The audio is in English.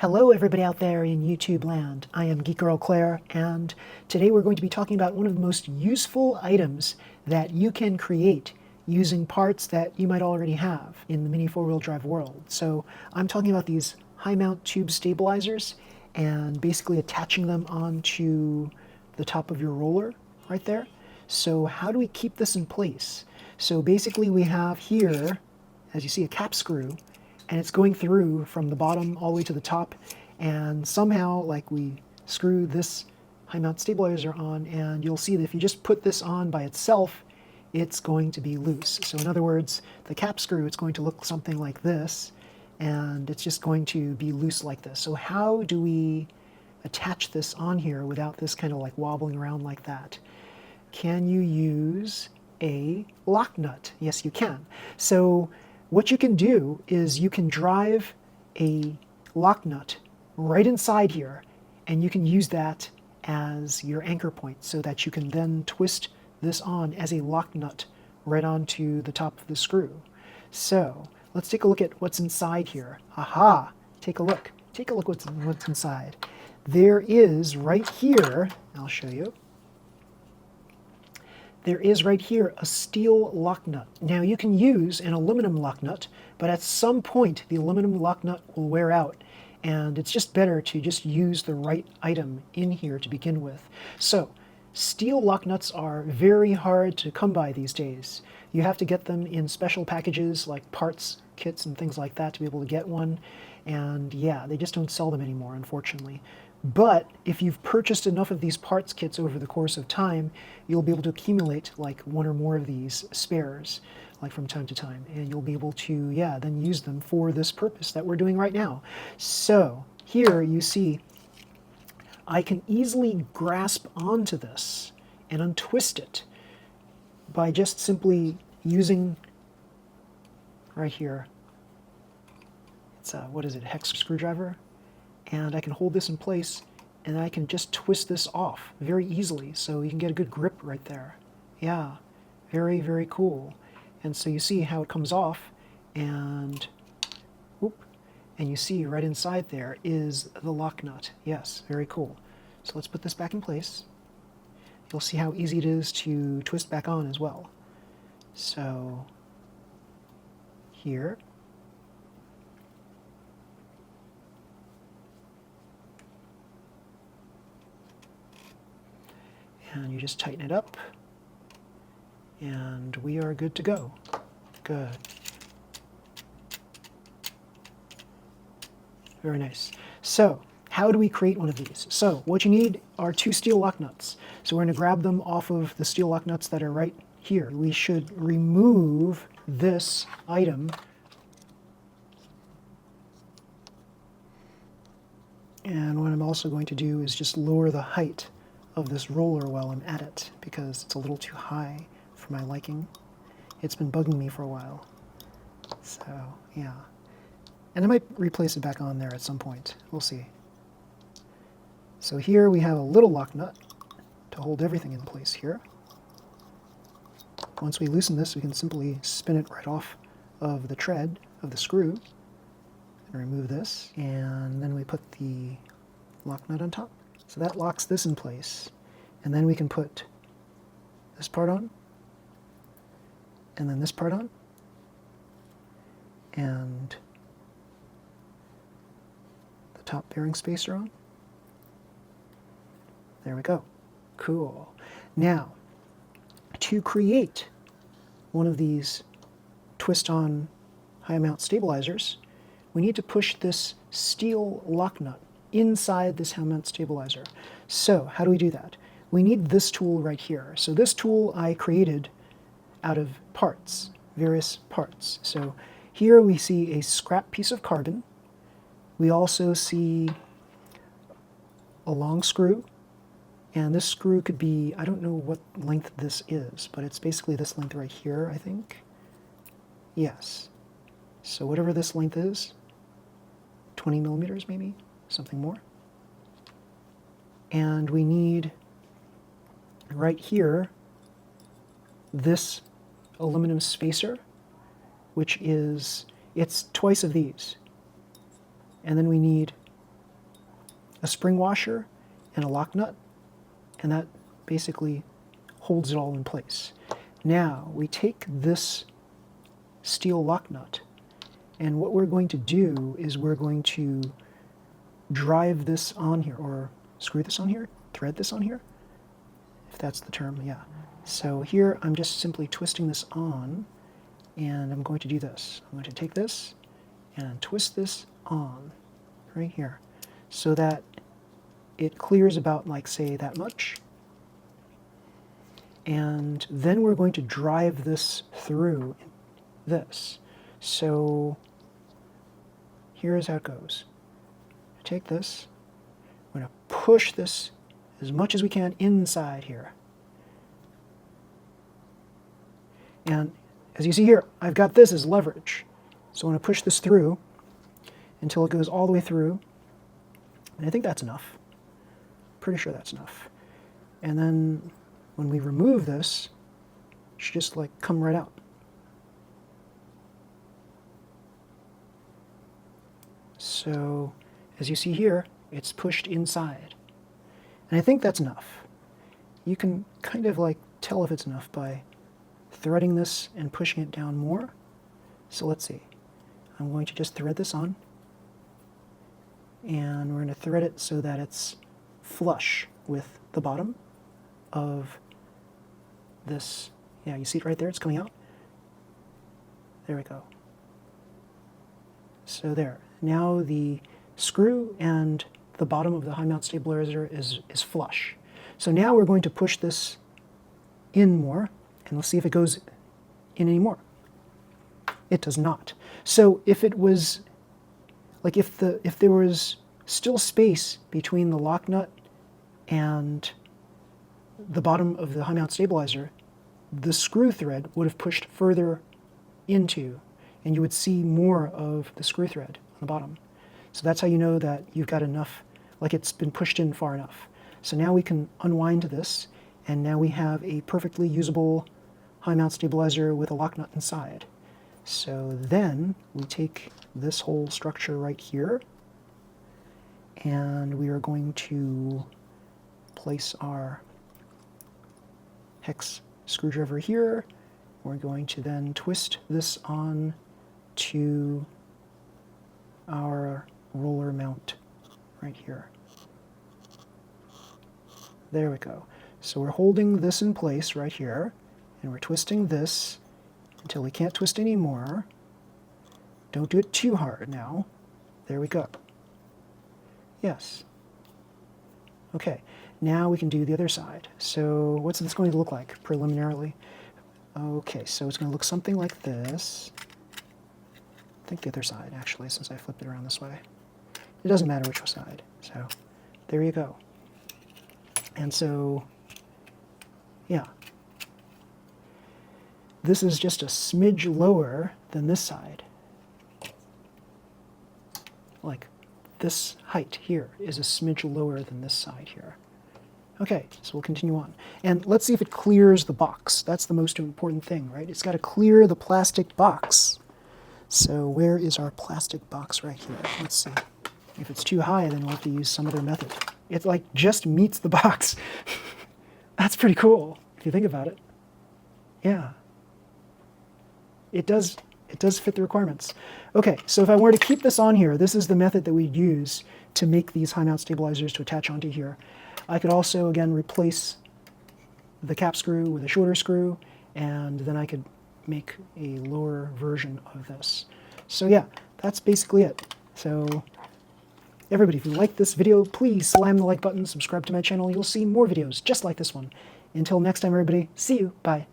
Hello everybody out there in YouTube land. I am Geek Girl Claire, and today we're going to be talking about one of the most useful items that you can create using parts that you might already have in the Mini 4-wheel drive world. So I'm talking about these Hi-Mount Tube Stabilizers and basically attaching them onto the top of your roller right there. So how do we keep this in place? So basically we have here, as you see, a cap screw, and it's going through from the bottom all the way to the top, and somehow like we screw this Hi-Mount stabilizer on, and you'll see that if you just put this on by itself, it's going to be loose. So in other words, the cap screw, it's going to look something like this, and it's just going to be loose like this. So how do we attach this on here without this kind of like wobbling around like that? Can you use a lock nut? Yes, you can. So what you can do is you can drive a lock nut right inside here, and you can use that as your anchor point so that you can then twist this on as a lock nut right onto the top of the screw. So let's take a look at what's inside here. Aha! Take a look. Take a look what's inside. There is right here, I'll show you. There is right here a steel lock nut. Now you can use an aluminum lock nut, but at some point the aluminum lock nut will wear out, and it's just better to just use the right item in here to begin with. So steel lock nuts are very hard to come by these days. You have to get them in special packages like parts kits and things like that to be able to get one, and yeah, they just don't sell them anymore, unfortunately. But if you've purchased enough of these parts kits over the course of time, you'll be able to accumulate like one or more of these spares, like from time to time, and you'll be able to, yeah, then use them for this purpose that we're doing right now. So here you see, I can easily grasp onto this and untwist it by just simply using right here. It's a, what is it, hex screwdriver? And I can hold this in place, and I can just twist this off very easily, so you can get a good grip right there. Yeah, very, very cool. And so you see how it comes off, and whoop, and you see right inside there is the lock nut. Yes, very cool. So let's put this back in place. You'll see how easy it is to twist back on as well. So here, and you just tighten it up, and we are good to go. Good. Very nice. So how do we create one of these? So what you need are two steel lock nuts. So we're going to grab them off of the steel lock nuts that are right here. We should remove this item, and what I'm also going to do is just lower the height of this roller while I'm at it, because it's a little too high for my liking. It's been bugging me for a while. So yeah. And I might replace it back on there at some point. We'll see. So here we have a little lock nut to hold everything in place here. Once we loosen this, we can simply spin it right off of the tread of the screw and remove this, and then we put the lock nut on top. So that locks this in place, and then we can put this part on, and then this part on, and the top bearing spacer on. There we go. Cool. Now, to create one of these twist-on Hi-Mount stabilizers, we need to push this steel lock nut inside this Hi-Mount stabilizer. So how do we do that? We need this tool right here. So this tool I created out of parts, various parts. So here we see a scrap piece of carbon. We also see a long screw, and this screw could be, I don't know what length this is, but it's basically this length right here, I think. Yes. So whatever this length is, 20 millimeters maybe? Something more. And we need right here this aluminum spacer, which is, it's twice of these. And then we need a spring washer and a lock nut, and that basically holds it all in place. Now we take this steel lock nut, and what we're going to do is we're going to drive this on here, or screw this on here, thread this on here, if that's the term, yeah. So here I'm just simply twisting this on, and I'm going to do this. I'm going to take this and twist this on right here so that it clears about, like, say, that much. And then we're going to drive this through this. So here's how it goes. Take this, I'm going to push this as much as we can inside here. And as you see here, I've got this as leverage. So I'm going to push this through until it goes all the way through. And I think that's enough. Pretty sure that's enough. And then when we remove this, it should just like come right out. So as you see here, it's pushed inside. And I think that's enough. You can kind of like tell if it's enough by threading this and pushing it down more. So let's see. I'm going to just thread this on, and we're going to thread it so that it's flush with the bottom of this. Yeah, you see it right there? It's coming out. There we go. So there. Now the screw and the bottom of the Hi-Mount stabilizer is flush. So now we're going to push this in more, and let's see if it goes in any more. It does not. So if it was, like if there was still space between the lock nut and the bottom of the Hi-Mount stabilizer, the screw thread would have pushed further into, and you would see more of the screw thread on the bottom. So that's how you know that you've got enough, like it's been pushed in far enough. So now we can unwind this, and now we have a perfectly usable Hi-Mount stabilizer with a lock nut inside. So then we take this whole structure right here, and we are going to place our hex screwdriver here. We're going to then twist this on to our roller mount right here. There we go. So we're holding this in place right here, and we're twisting this until we can't twist anymore. Don't do it too hard now. There we go. Yes. Okay, now we can do the other side. So what's this going to look like preliminarily? Okay, so it's going to look something like this. I think the other side, actually, since I flipped it around this way. It doesn't matter which side. So there you go. And so, yeah. This is just a smidge lower than this side. Like this height here is a smidge lower than this side here. Okay, so we'll continue on. And let's see if it clears the box. That's the most important thing, right? It's got to clear the plastic box. So where is our plastic box right here? Let's see. If it's too high, then we'll have to use some other method. It like just meets the box. That's pretty cool, if you think about it. Yeah. It does fit the requirements. Okay, so if I were to keep this on here, this is the method that we'd use to make these Hi-Mount stabilizers to attach onto here. I could also, again, replace the cap screw with a shorter screw, and then I could make a lower version of this. So yeah, that's basically it. So everybody, if you like this video, please slam the like button, subscribe to my channel. You'll see more videos just like this one. Until next time, everybody, see you. Bye.